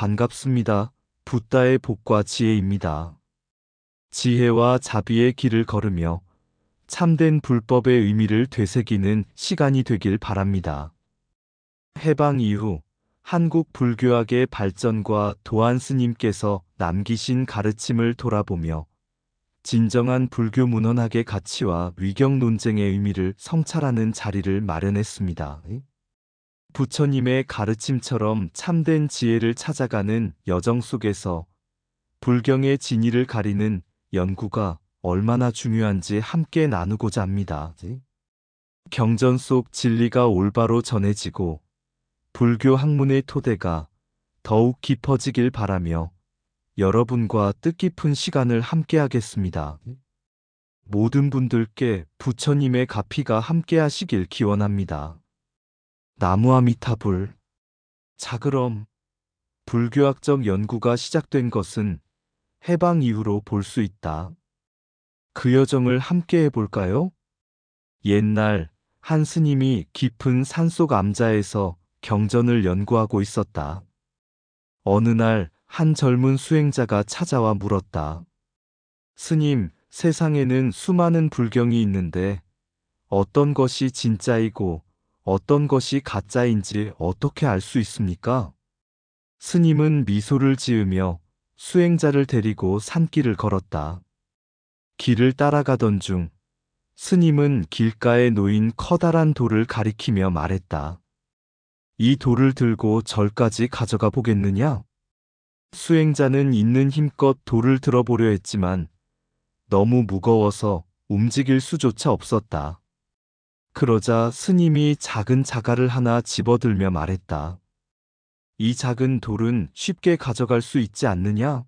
반갑습니다. 붓다의 복과 지혜입니다. 지혜와 자비의 길을 걸으며 참된 불법의 의미를 되새기는 시간이 되길 바랍니다. 해방 이후 한국 불교학의 발전과 도안 스님께서 남기신 가르침을 돌아보며 진정한 불교 문헌학의 가치와 위경 논쟁의 의미를 성찰하는 자리를 마련했습니다. 부처님의 가르침처럼 참된 지혜를 찾아가는 여정 속에서 불경의 진위를 가리는 연구가 얼마나 중요한지 함께 나누고자 합니다. 경전 속 진리가 올바로 전해지고 불교 학문의 토대가 더욱 깊어지길 바라며 여러분과 뜻깊은 시간을 함께 하겠습니다. 모든 분들께 부처님의 가피가 함께 하시길 기원합니다. 나무아미타불. 자, 그럼 불교학적 연구가 시작된 것은 해방 이후로 볼 수 있다. 그 여정을 함께 해볼까요? 옛날 한 스님이 깊은 산속 암자에서 경전을 연구하고 있었다. 어느 날 한 젊은 수행자가 찾아와 물었다. 스님, 세상에는 수많은 불경이 있는데 어떤 것이 진짜이고 어떤 것이 가짜인지 어떻게 알 수 있습니까? 스님은 미소를 지으며 수행자를 데리고 산길을 걸었다. 길을 따라가던 중 스님은 길가에 놓인 커다란 돌을 가리키며 말했다. 이 돌을 들고 절까지 가져가 보겠느냐? 수행자는 있는 힘껏 돌을 들어보려 했지만 너무 무거워서 움직일 수조차 없었다. 그러자 스님이 작은 자갈을 하나 집어들며 말했다. 이 작은 돌은 쉽게 가져갈 수 있지 않느냐?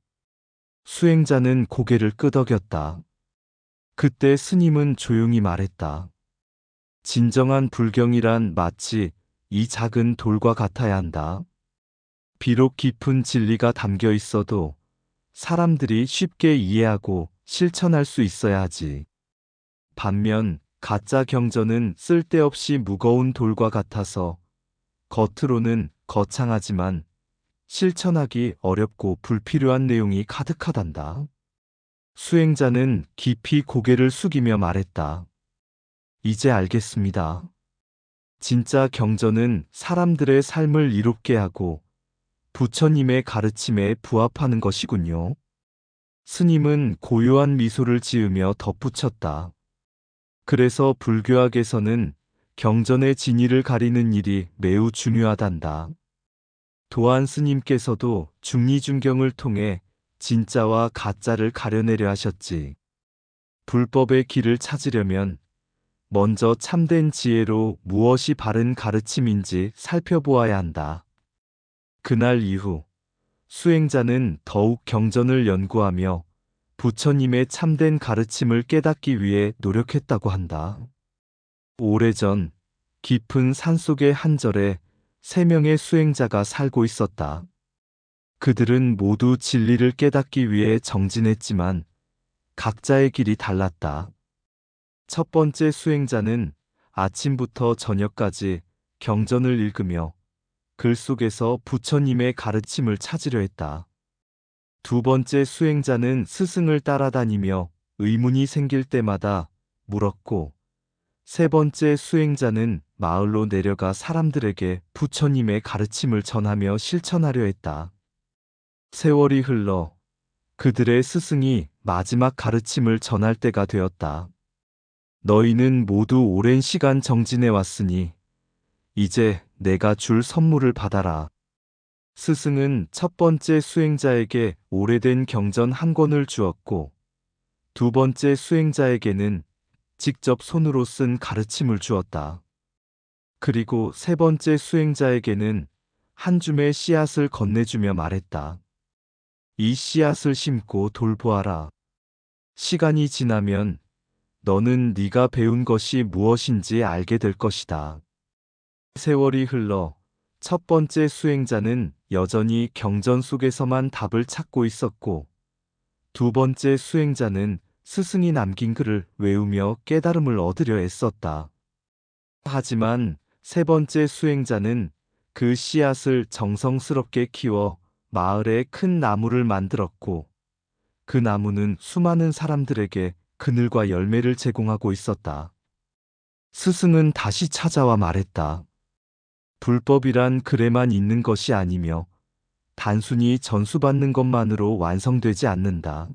수행자는 고개를 끄덕였다. 그때 스님은 조용히 말했다. 진정한 불경이란 마치 이 작은 돌과 같아야 한다. 비록 깊은 진리가 담겨 있어도 사람들이 쉽게 이해하고 실천할 수 있어야 하지. 반면 가짜 경전은 쓸데없이 무거운 돌과 같아서 겉으로는 거창하지만 실천하기 어렵고 불필요한 내용이 가득하단다. 수행자는 깊이 고개를 숙이며 말했다. 이제 알겠습니다. 진짜 경전은 사람들의 삶을 이롭게 하고 부처님의 가르침에 부합하는 것이군요. 스님은 고요한 미소를 지으며 덧붙였다. 그래서 불교학에서는 경전의 진위를 가리는 일이 매우 중요하단다. 도안 스님께서도 중리중경을 통해 진짜와 가짜를 가려내려 하셨지. 불법의 길을 찾으려면 먼저 참된 지혜로 무엇이 바른 가르침인지 살펴보아야 한다. 그날 이후 수행자는 더욱 경전을 연구하며 부처님의 참된 가르침을 깨닫기 위해 노력했다고 한다. 오래전 깊은 산속의 한 절에 3명의 수행자가 살고 있었다. 그들은 모두 진리를 깨닫기 위해 정진했지만 각자의 길이 달랐다. 첫 번째 수행자는 아침부터 저녁까지 경전을 읽으며 글 속에서 부처님의 가르침을 찾으려 했다. 두 번째 수행자는 스승을 따라다니며 의문이 생길 때마다 물었고, 세 번째 수행자는 마을로 내려가 사람들에게 부처님의 가르침을 전하며 실천하려 했다. 세월이 흘러 그들의 스승이 마지막 가르침을 전할 때가 되었다. 너희는 모두 오랜 시간 정진해 왔으니 이제 내가 줄 선물을 받아라. 스승은 첫 번째 수행자에게 오래된 경전 한 권을 주었고, 두 번째 수행자에게는 직접 손으로 쓴 가르침을 주었다. 그리고 세 번째 수행자에게는 한 줌의 씨앗을 건네주며 말했다. 이 씨앗을 심고 돌보아라. 시간이 지나면 너는 네가 배운 것이 무엇인지 알게 될 것이다. 세월이 흘러 첫 번째 수행자는 여전히 경전 속에서만 답을 찾고 있었고, 두 번째 수행자는 스승이 남긴 글을 외우며 깨달음을 얻으려 애썼다. 하지만 세 번째 수행자는 그 씨앗을 정성스럽게 키워 마을에 큰 나무를 만들었고 그 나무는 수많은 사람들에게 그늘과 열매를 제공하고 있었다. 스승은 다시 찾아와 말했다. 불법이란 글에만 있는 것이 아니며 단순히 전수받는 것만으로 완성되지 않는다.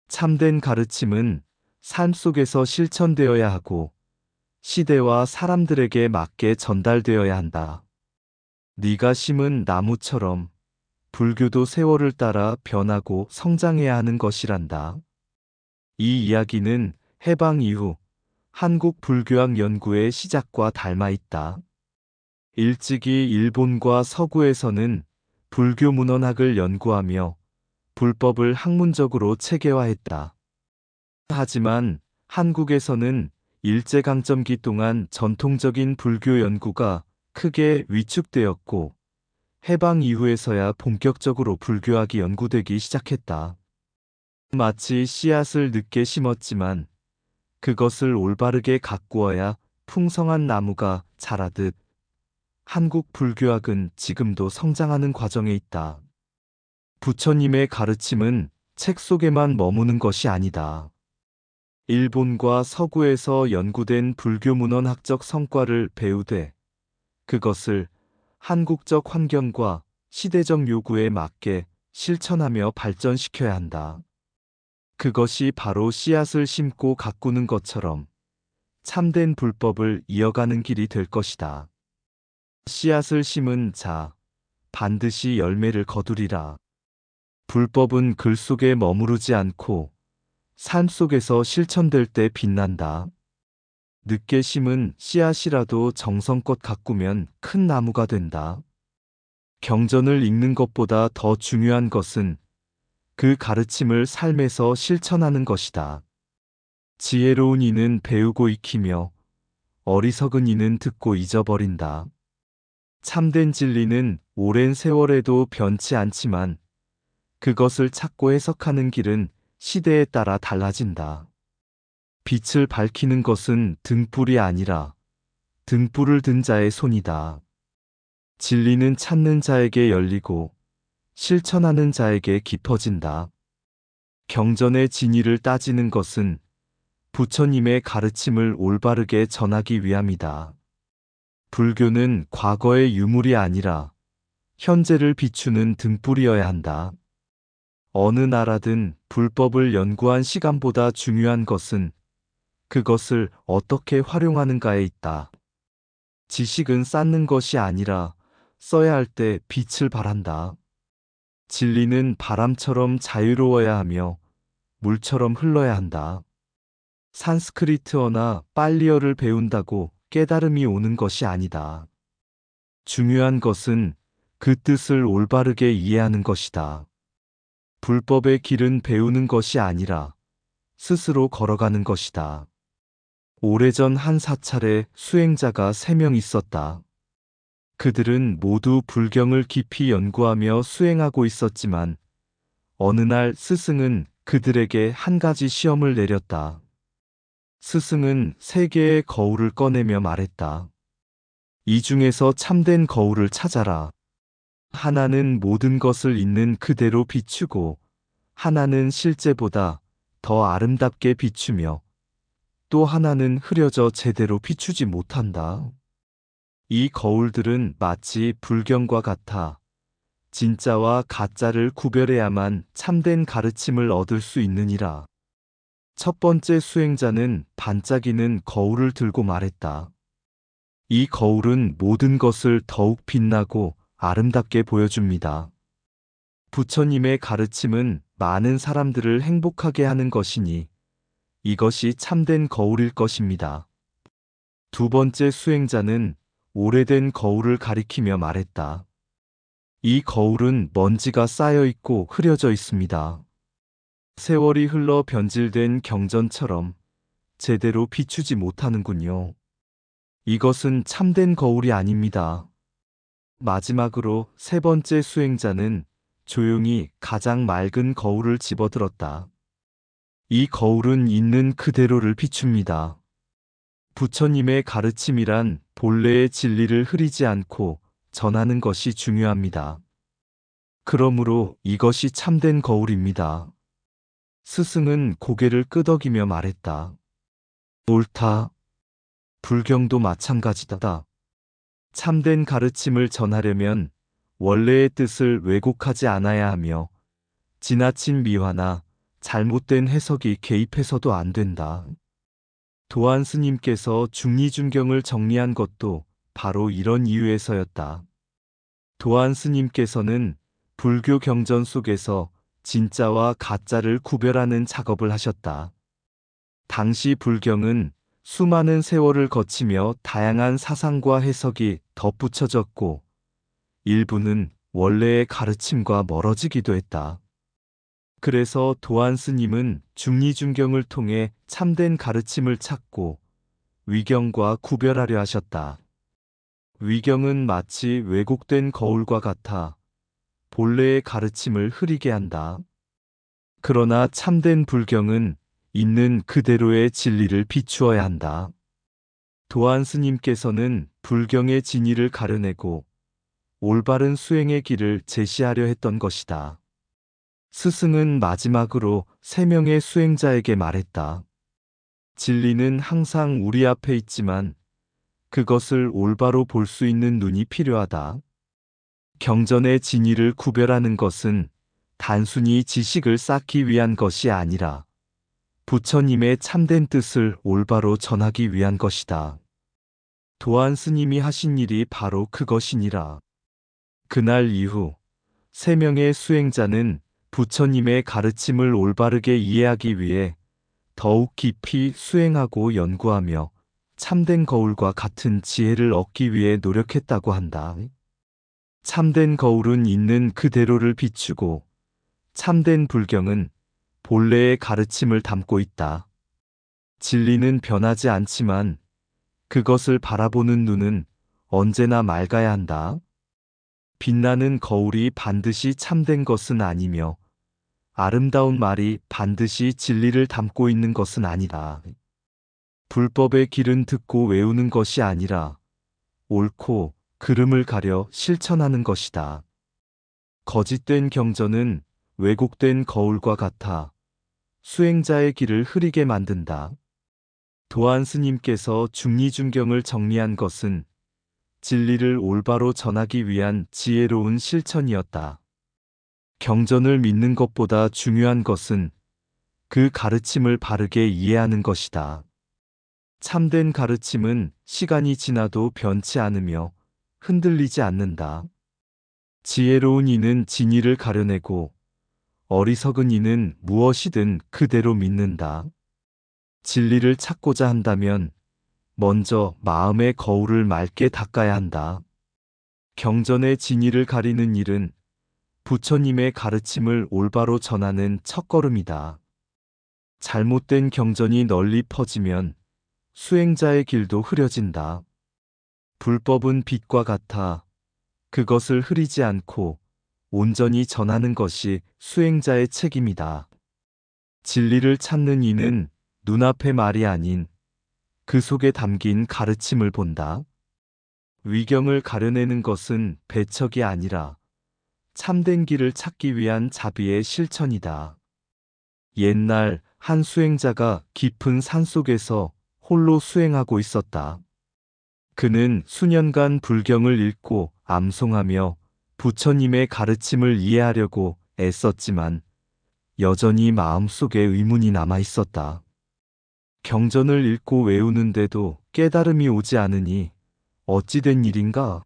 참된 가르침은 삶 속에서 실천되어야 하고 시대와 사람들에게 맞게 전달되어야 한다. 네가 심은 나무처럼 불교도 세월을 따라 변하고 성장해야 하는 것이란다. 이 이야기는 해방 이후 한국 불교학 연구의 시작과 닮아 있다. 일찍이 일본과 서구에서는 불교 문헌학을 연구하며 불법을 학문적으로 체계화했다. 하지만 한국에서는 일제강점기 동안 전통적인 불교 연구가 크게 위축되었고 해방 이후에서야 본격적으로 불교학이 연구되기 시작했다. 마치 씨앗을 늦게 심었지만 그것을 올바르게 가꾸어야 풍성한 나무가 자라듯 한국 불교학은 지금도 성장하는 과정에 있다. 부처님의 가르침은 책 속에만 머무는 것이 아니다. 일본과 서구에서 연구된 불교 문헌학적 성과를 배우되 그것을 한국적 환경과 시대적 요구에 맞게 실천하며 발전시켜야 한다. 그것이 바로 씨앗을 심고 가꾸는 것처럼 참된 불법을 이어가는 길이 될 것이다. 씨앗을 심은 자, 반드시 열매를 거두리라. 불법은 글 속에 머무르지 않고 삶 속에서 실천될 때 빛난다. 늦게 심은 씨앗이라도 정성껏 가꾸면 큰 나무가 된다. 경전을 읽는 것보다 더 중요한 것은 그 가르침을 삶에서 실천하는 것이다. 지혜로운 이는 배우고 익히며 어리석은 이는 듣고 잊어버린다. 참된 진리는 오랜 세월에도 변치 않지만 그것을 찾고 해석하는 길은 시대에 따라 달라진다. 빛을 밝히는 것은 등불이 아니라 등불을 든 자의 손이다. 진리는 찾는 자에게 열리고 실천하는 자에게 깊어진다. 경전의 진위를 따지는 것은 부처님의 가르침을 올바르게 전하기 위함이다. 불교는 과거의 유물이 아니라 현재를 비추는 등불이어야 한다. 어느 나라든 불법을 연구한 시간보다 중요한 것은 그것을 어떻게 활용하는가에 있다. 지식은 쌓는 것이 아니라 써야 할 때 빛을 발한다. 진리는 바람처럼 자유로워야 하며 물처럼 흘러야 한다. 산스크리트어나 빨리어를 배운다고 깨달음이 오는 것이 아니다. 중요한 것은 그 뜻을 올바르게 이해하는 것이다. 불법의 길은 배우는 것이 아니라 스스로 걸어가는 것이다. 오래전 한 사찰에 수행자가 3명 있었다. 그들은 모두 불경을 깊이 연구하며 수행하고 있었지만 어느 날 스승은 그들에게 한 가지 시험을 내렸다. 스승은 3개의 거울을 꺼내며 말했다. 이 중에서 참된 거울을 찾아라. 하나는 모든 것을 있는 그대로 비추고 하나는 실제보다 더 아름답게 비추며 또 하나는 흐려져 제대로 비추지 못한다. 이 거울들은 마치 불경과 같아 진짜와 가짜를 구별해야만 참된 가르침을 얻을 수 있느니라. 첫 번째 수행자는 반짝이는 거울을 들고 말했다. 이 거울은 모든 것을 더욱 빛나고 아름답게 보여줍니다. 부처님의 가르침은 많은 사람들을 행복하게 하는 것이니 이것이 참된 거울일 것입니다. 두 번째 수행자는 오래된 거울을 가리키며 말했다. 이 거울은 먼지가 쌓여 있고 흐려져 있습니다. 세월이 흘러 변질된 경전처럼 제대로 비추지 못하는군요. 이것은 참된 거울이 아닙니다. 마지막으로 3번째 수행자는 조용히 가장 맑은 거울을 집어들었다. 이 거울은 있는 그대로를 비춥니다. 부처님의 가르침이란 본래의 진리를 흐리지 않고 전하는 것이 중요합니다. 그러므로 이것이 참된 거울입니다. 스승은 고개를 끄덕이며 말했다. 옳다. 불경도 마찬가지다. 참된 가르침을 전하려면 원래의 뜻을 왜곡하지 않아야 하며 지나친 미화나 잘못된 해석이 개입해서도 안 된다. 도안 스님께서 중리중경을 정리한 것도 바로 이런 이유에서였다. 도안 스님께서는 불교 경전 속에서 진짜와 가짜를 구별하는 작업을 하셨다. 당시 불경은 수많은 세월을 거치며 다양한 사상과 해석이 덧붙여졌고 일부는 원래의 가르침과 멀어지기도 했다. 그래서 도안 스님은 중리중경을 통해 참된 가르침을 찾고 위경과 구별하려 하셨다. 위경은 마치 왜곡된 거울과 같아 본래의 가르침을 흐리게 한다. 그러나 참된 불경은 있는 그대로의 진리를 비추어야 한다. 도안 스님께서는 불경의 진위를 가려내고 올바른 수행의 길을 제시하려 했던 것이다. 스승은 마지막으로 3명의 수행자에게 말했다. 진리는 항상 우리 앞에 있지만 그것을 올바로 볼 수 있는 눈이 필요하다. 경전의 진위를 구별하는 것은 단순히 지식을 쌓기 위한 것이 아니라 부처님의 참된 뜻을 올바로 전하기 위한 것이다. 도안 스님이 하신 일이 바로 그것이니라. 그날 이후 3명의 수행자는 부처님의 가르침을 올바르게 이해하기 위해 더욱 깊이 수행하고 연구하며 참된 거울과 같은 지혜를 얻기 위해 노력했다고 한다. 참된 거울은 있는 그대로를 비추고 참된 불경은 본래의 가르침을 담고 있다. 진리는 변하지 않지만 그것을 바라보는 눈은 언제나 맑아야 한다. 빛나는 거울이 반드시 참된 것은 아니며 아름다운 말이 반드시 진리를 담고 있는 것은 아니다. 불법의 길은 듣고 외우는 것이 아니라 옳고 그름을 가려 실천하는 것이다. 거짓된 경전은 왜곡된 거울과 같아 수행자의 길을 흐리게 만든다. 도안 스님께서 중리중경을 정리한 것은 진리를 올바로 전하기 위한 지혜로운 실천이었다. 경전을 믿는 것보다 중요한 것은 그 가르침을 바르게 이해하는 것이다. 참된 가르침은 시간이 지나도 변치 않으며 흔들리지 않는다. 지혜로운 이는 진리를 가려내고 어리석은 이는 무엇이든 그대로 믿는다. 진리를 찾고자 한다면 먼저 마음의 거울을 맑게 닦아야 한다. 경전의 진리를 가리는 일은 부처님의 가르침을 올바로 전하는 첫걸음이다. 잘못된 경전이 널리 퍼지면 수행자의 길도 흐려진다. 불법은 빛과 같아 그것을 흐리지 않고 온전히 전하는 것이 수행자의 책임이다. 진리를 찾는 이는 눈앞의 말이 아닌 그 속에 담긴 가르침을 본다. 위경을 가려내는 것은 배척이 아니라 참된 길을 찾기 위한 자비의 실천이다. 옛날 한 수행자가 깊은 산속에서 홀로 수행하고 있었다. 그는 수년간 불경을 읽고 암송하며 부처님의 가르침을 이해하려고 애썼지만 여전히 마음속에 의문이 남아 있었다. 경전을 읽고 외우는데도 깨달음이 오지 않으니 어찌 된 일인가?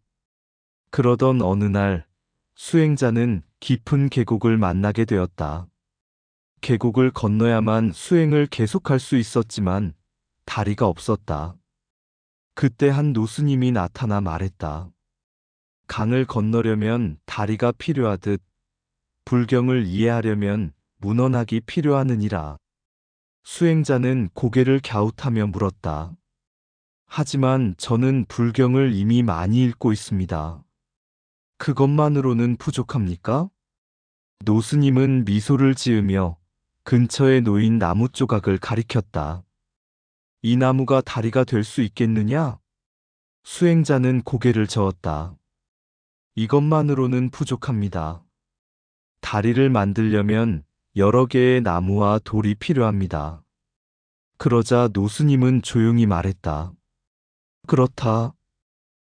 그러던 어느 날 수행자는 깊은 계곡을 만나게 되었다. 계곡을 건너야만 수행을 계속할 수 있었지만 다리가 없었다. 그때 한 노스님이 나타나 말했다. 강을 건너려면 다리가 필요하듯 불경을 이해하려면 문헌학이 필요하느니라. 수행자는 고개를 갸웃하며 물었다. 하지만 저는 불경을 이미 많이 읽고 있습니다. 그것만으로는 부족합니까? 노스님은 미소를 지으며 근처에 놓인 나무 조각을 가리켰다. 이 나무가 다리가 될 수 있겠느냐? 수행자는 고개를 저었다. 이것만으로는 부족합니다. 다리를 만들려면 여러 개의 나무와 돌이 필요합니다. 그러자 노스님은 조용히 말했다. 그렇다.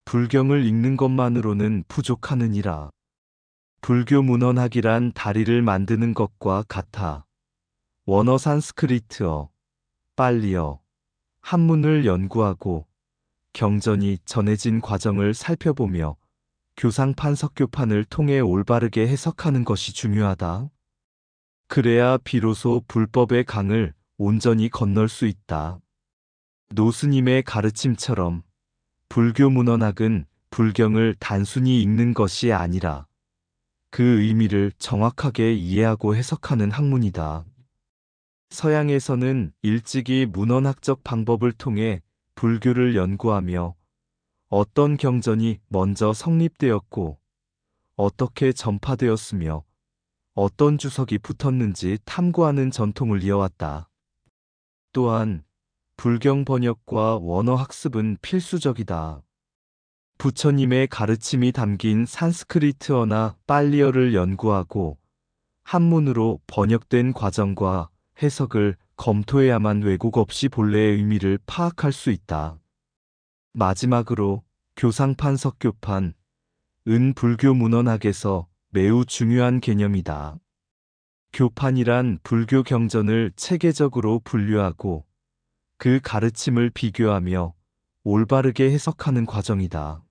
불경을 읽는 것만으로는 부족하느니라. 불교 문헌학이란 다리를 만드는 것과 같아. 원어 산스크리트어, 빨리어, 한문을 연구하고 경전이 전해진 과정을 살펴보며 교상판 석교판을 통해 올바르게 해석하는 것이 중요하다. 그래야 비로소 불법의 강을 온전히 건널 수 있다. 노스님의 가르침처럼 불교 문헌학은 불경을 단순히 읽는 것이 아니라 그 의미를 정확하게 이해하고 해석하는 학문이다. 서양에서는 일찍이 문헌학적 방법을 통해 불교를 연구하며 어떤 경전이 먼저 성립되었고 어떻게 전파되었으며 어떤 주석이 붙었는지 탐구하는 전통을 이어왔다. 또한 불경 번역과 원어 학습은 필수적이다. 부처님의 가르침이 담긴 산스크리트어나 빨리어를 연구하고 한문으로 번역된 과정과 해석을 검토해야만 왜곡 없이 본래의 의미를 파악할 수 있다. 마지막으로 교상판 석교판, 은 불교 문헌학에서 매우 중요한 개념이다. 교판이란 불교 경전을 체계적으로 분류하고 그 가르침을 비교하며 올바르게 해석하는 과정이다.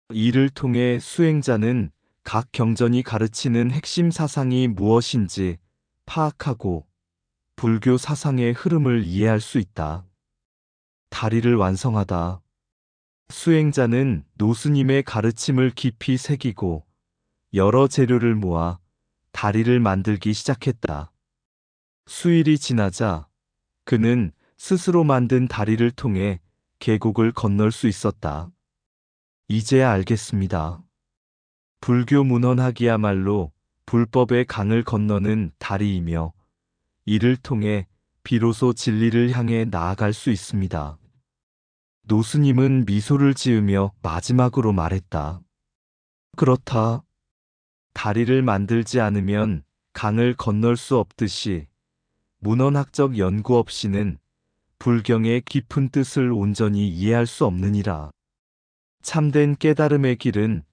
이를 통해 수행자는 각 경전이 가르치는 핵심 사상이 무엇인지 파악하고 불교 사상의 흐름을 이해할 수 있다. 다리를 완성하다. 수행자는 노스님의 가르침을 깊이 새기고 여러 재료를 모아 다리를 만들기 시작했다. 수일이 지나자 그는 스스로 만든 다리를 통해 계곡을 건널 수 있었다. 이제야 알겠습니다. 불교 문헌학이야말로 불법의 강을 건너는 다리이며 이를 통해 비로소 진리를 향해 나아갈 수 있습니다. 노스님은 미소를 지으며 마지막으로 말했다. 그렇다. 다리를 만들지 않으면 강을 건널 수 없듯이 문헌학적 연구 없이는 불경의 깊은 뜻을 온전히 이해할 수 없느니라. 참된 깨달음의 길은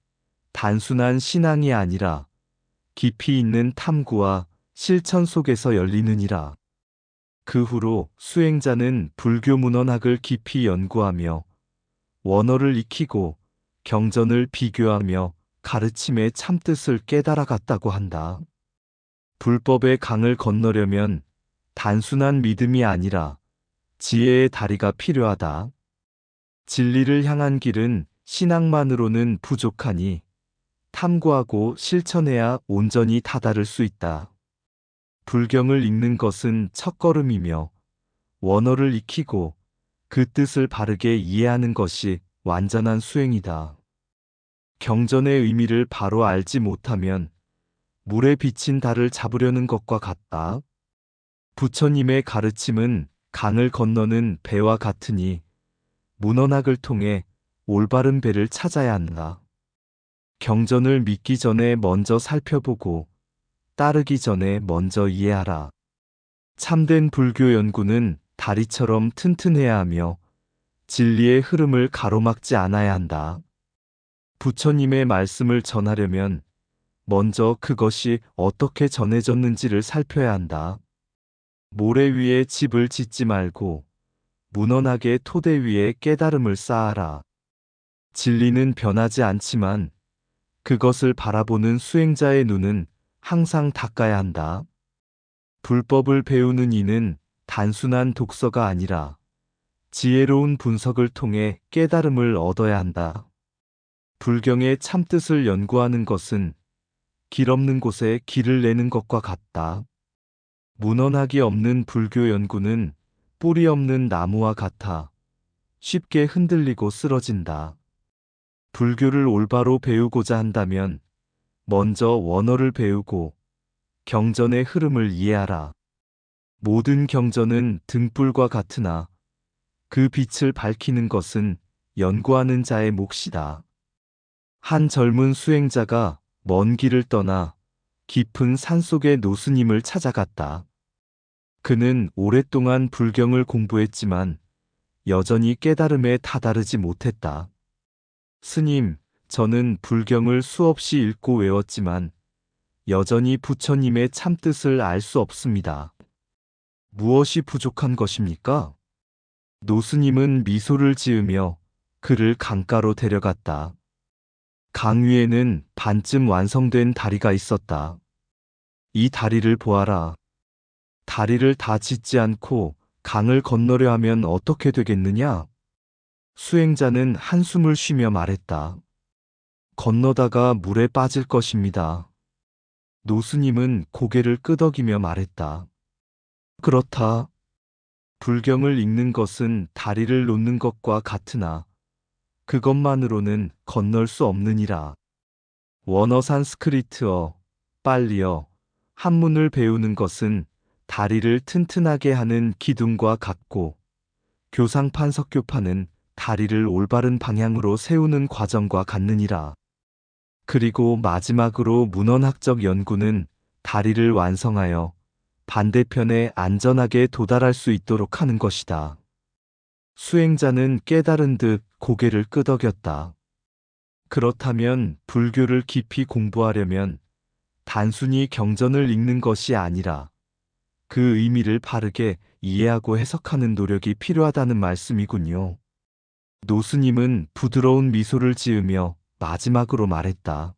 단순한 신앙이 아니라 깊이 있는 탐구와 실천 속에서 열리느니라. 그 후로 수행자는 불교 문헌학을 깊이 연구하며 원어를 익히고 경전을 비교하며 가르침의 참뜻을 깨달아갔다고 한다. 불법의 강을 건너려면 단순한 믿음이 아니라 지혜의 다리가 필요하다. 진리를 향한 길은 신앙만으로는 부족하니 탐구하고 실천해야 온전히 다다를 수 있다. 불경을 읽는 것은 첫걸음이며 원어를 익히고 그 뜻을 바르게 이해하는 것이 완전한 수행이다. 경전의 의미를 바로 알지 못하면 물에 비친 달을 잡으려는 것과 같다. 부처님의 가르침은 강을 건너는 배와 같으니 문헌학을 통해 올바른 배를 찾아야 한다. 경전을 믿기 전에 먼저 살펴보고 따르기 전에 먼저 이해하라. 참된 불교 연구는 다리처럼 튼튼해야 하며 진리의 흐름을 가로막지 않아야 한다. 부처님의 말씀을 전하려면 먼저 그것이 어떻게 전해졌는지를 살펴야 한다. 모래 위에 집을 짓지 말고 문헌학의 토대 위에 깨달음을 쌓아라. 진리는 변하지 않지만 그것을 바라보는 수행자의 눈은 항상 닦아야 한다. 불법을 배우는 이는 단순한 독서가 아니라 지혜로운 분석을 통해 깨달음을 얻어야 한다. 불경의 참뜻을 연구하는 것은 길 없는 곳에 길을 내는 것과 같다. 문헌학이 없는 불교 연구는 뿌리 없는 나무와 같아 쉽게 흔들리고 쓰러진다. 불교를 올바로 배우고자 한다면 먼저 원어를 배우고 경전의 흐름을 이해하라. 모든 경전은 등불과 같으나 그 빛을 밝히는 것은 연구하는 자의 몫이다. 한 젊은 수행자가 먼 길을 떠나 깊은 산속의 노스님을 찾아갔다. 그는 오랫동안 불경을 공부했지만 여전히 깨달음에 다다르지 못했다. 스님, 저는 불경을 수없이 읽고 외웠지만 여전히 부처님의 참뜻을 알 수 없습니다. 무엇이 부족한 것입니까? 노스님은 미소를 지으며 그를 강가로 데려갔다. 강 위에는 반쯤 완성된 다리가 있었다. 이 다리를 보아라. 다리를 다 짓지 않고 강을 건너려 하면 어떻게 되겠느냐? 수행자는 한숨을 쉬며 말했다. 건너다가 물에 빠질 것입니다. 노스님은 고개를 끄덕이며 말했다. 그렇다. 불경을 읽는 것은 다리를 놓는 것과 같으나 그것만으로는 건널 수 없느니라. 원어 산스크리트어, 빨리어, 한문을 배우는 것은 다리를 튼튼하게 하는 기둥과 같고 교상판 석교판은 다리를 올바른 방향으로 세우는 과정과 같느니라. 그리고 마지막으로 문헌학적 연구는 다리를 완성하여 반대편에 안전하게 도달할 수 있도록 하는 것이다. 수행자는 깨달은 듯 고개를 끄덕였다. 그렇다면 불교를 깊이 공부하려면 단순히 경전을 읽는 것이 아니라 그 의미를 바르게 이해하고 해석하는 노력이 필요하다는 말씀이군요. 노스님은 부드러운 미소를 지으며 마지막으로 말했다.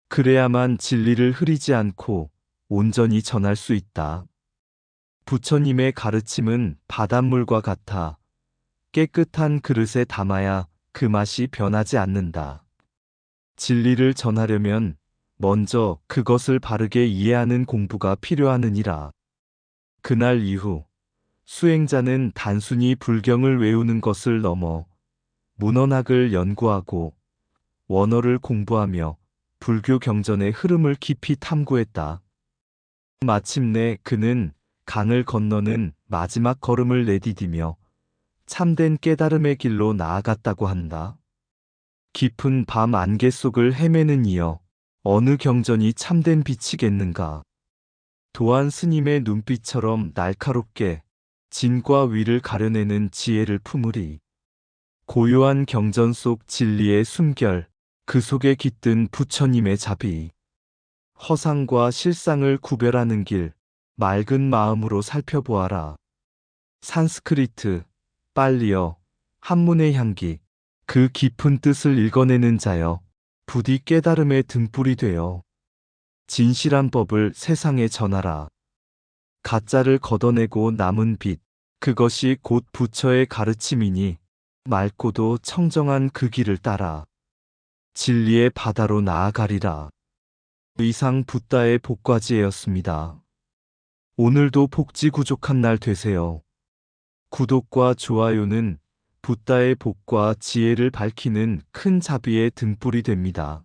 그래야만 진리를 흐리지 않고 온전히 전할 수 있다. 부처님의 가르침은 바닷물과 같아 깨끗한 그릇에 담아야 그 맛이 변하지 않는다. 진리를 전하려면 먼저 그것을 바르게 이해하는 공부가 필요하느니라. 그날 이후 수행자는 단순히 불경을 외우는 것을 넘어 문헌학을 연구하고 원어를 공부하며 불교 경전의 흐름을 깊이 탐구했다. 마침내 그는 강을 건너는 마지막 걸음을 내디디며 참된 깨달음의 길로 나아갔다고 한다. 깊은 밤 안개 속을 헤매는 이여 어느 경전이 참된 빛이겠는가. 도안 스님의 눈빛처럼 날카롭게 진과 위를 가려내는 지혜를 품으리. 고요한 경전 속 진리의 숨결, 그 속에 깃든 부처님의 자비. 허상과 실상을 구별하는 길, 맑은 마음으로 살펴보아라. 산스크리트, 빨리어, 한문의 향기, 그 깊은 뜻을 읽어내는 자여, 부디 깨달음의 등불이 되어 진실한 법을 세상에 전하라. 가짜를 걷어내고 남은 빛, 그것이 곧 부처의 가르침이니 맑고도 청정한 그 길을 따라 진리의 바다로 나아가리라. 이상 붓다의 복과지혜였습니다. 오늘도 복지구족한 날 되세요. 구독과 좋아요는 붓다의 복과 지혜를 밝히는 큰 자비의 등불이 됩니다.